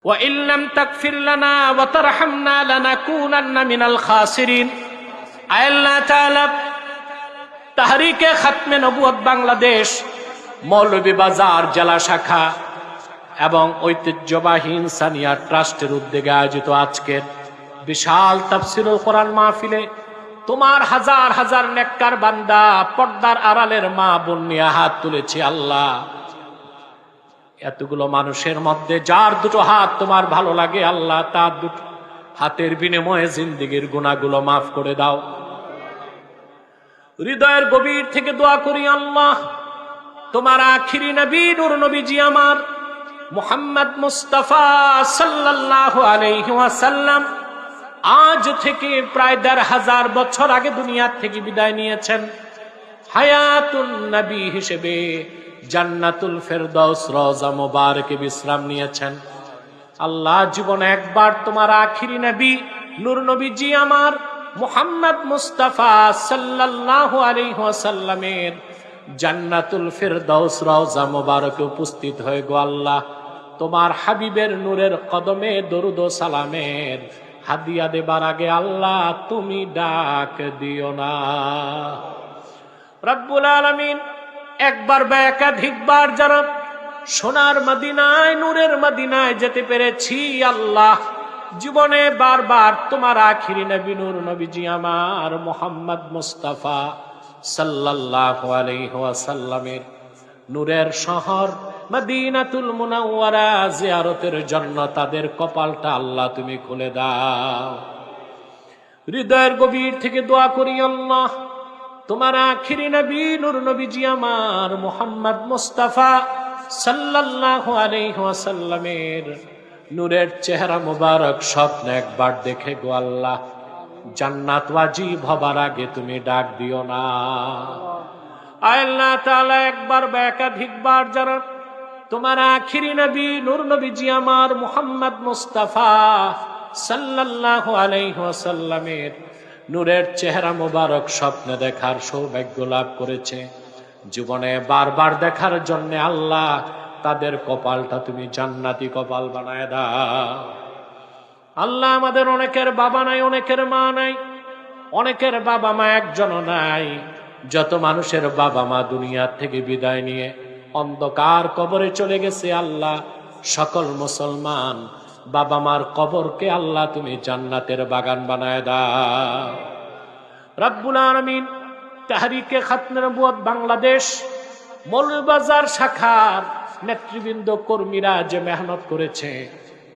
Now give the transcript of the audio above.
ওয়া ইল্লাম তাগফির লানা ওয়া তারহামনা লানাকুনান্না মিনাল খাসিরিন। আল্লাহ তাআলা তাহরিকে খাতমে নবুয়ত বাংলাদেশ মৌলভীবাজার জেলা শাখা এবং ঐতিহ্যবাহী ইনসানিয়া ট্রাস্টের উদ্যোগে আয়োজিত আজকের বিশাল তাফসীরুল কোরআন মাহফিলে তোমার হাজার হাজার নেককার বান্দা, পর্দার আড়ালের মা বোন নিয়ে হাত তুলেছি। আল্লাহ, এতগুলো মানুষের মধ্যে যার দুটো হাত তোমার ভালো লাগে আল্লাহ, তার দুটো হাতের বিনিময়ে জিন্দেগীর গুনাহগুলো মাফ করে দাও। হৃদয়ের গভীর থেকে দোয়া করি আল্লাহ, তোমার আখিরি নবী নূর নবীজি আমার মুহাম্মদ মুস্তাফা সাল্লাল্লাহু আলাইহি ওয়াসাল্লাম আজ থেকে প্রায় ১৫০০ বছর আগে দুনিয়া থেকে বিদায় নিয়েছেন। হায়াতুন নবী হিসেবে জান্নাতুল ফেরদাউস রওজা মুবারকে বিশ্রাম নিয়েছেন। আল্লাহ, জীবনে একবার তোমার আখিরি নবী নূর নবীজি আমার মুহাম্মদ মুস্তাফা সাল্লাল্লাহু আলাইহি ওয়াসাল্লামের জান্নাতুল ফেরদাউস রওজা মুবারকে উপস্থিত হয়ে গো আল্লাহ, তোমার হাবিবের নূরের কদমে দরুদ ও সালামের হাদিয়া দেবার আগে আল্লাহ তুমি ডাক দিও না। রব্বুল আলামিন, একবার বা একাধিকবার যারা সোনার মদিনায় নূরের মদিনায় যেতে পেরেছি আল্লাহ, জীবনে বারবার তোমার আখিরি নবী নূর নবীজি আমার মুহাম্মদ মুস্তাফা সাল্লাল্লাহু আলাইহি ওয়াসাল্লামের নূরের শহর মদিনাতুল মুনাওয়ারা জিয়ারতের জন্য তাদের কপালটা আল্লাহ তুমি খুলে দাও। হৃদয়ের গভীর থেকে দোয়া করি আল্লাহ, তোমার আখিরি নবী নূর নবীজি আমার মুহাম্মদ মুস্তাফা সাল্লাল্লাহু আলাইহি ওয়াসাল্লামের নূরের চেহারা মুবারক স্বপ্নে একবার দেখে গো আল্লাহ, জান্নাত ওয়াজিব হবার আগে তুমি ডাক দিও না। আল্লাহ তাআলা, একবার বা একাধিকবার যারা তোমার আখিরি নবী নূর নবীজি আমার মুহাম্মদ মুস্তাফা সাল্লাল্লাহু আলাইহি ওয়াসাল্লামের নূরের চেহারা মুবারক স্বপ্নে দেখার সৌভাগ্য লাভ করেছে, জীবনে বারবার দেখার জন্য আল্লাহ তাদের কপালটা তুমি জান্নাতি কপাল বানায় দাও। আল্লাহ, আমাদের অনেকের বাবা নাই, অনেকের মা নাই, অনেকের বাবা মা একজনও নাই। যত মানুষের বাবা মা দুনিয়া থেকে বিদায় নিয়ে অন্ধকার কবরে চলে গেছে আল্লাহ, সকল মুসলমান বাবা মার কবরকে আল্লাহ তুমি জান্নাতের বাগান বানায় দাও। রব্বুল আলামিন, তাহরিকে খাতমে নবুয়ত বাংলাদেশ মৌলভীবাজার শাখার নেতৃবৃন্দ কর্মীরা যে মেহনত করেছে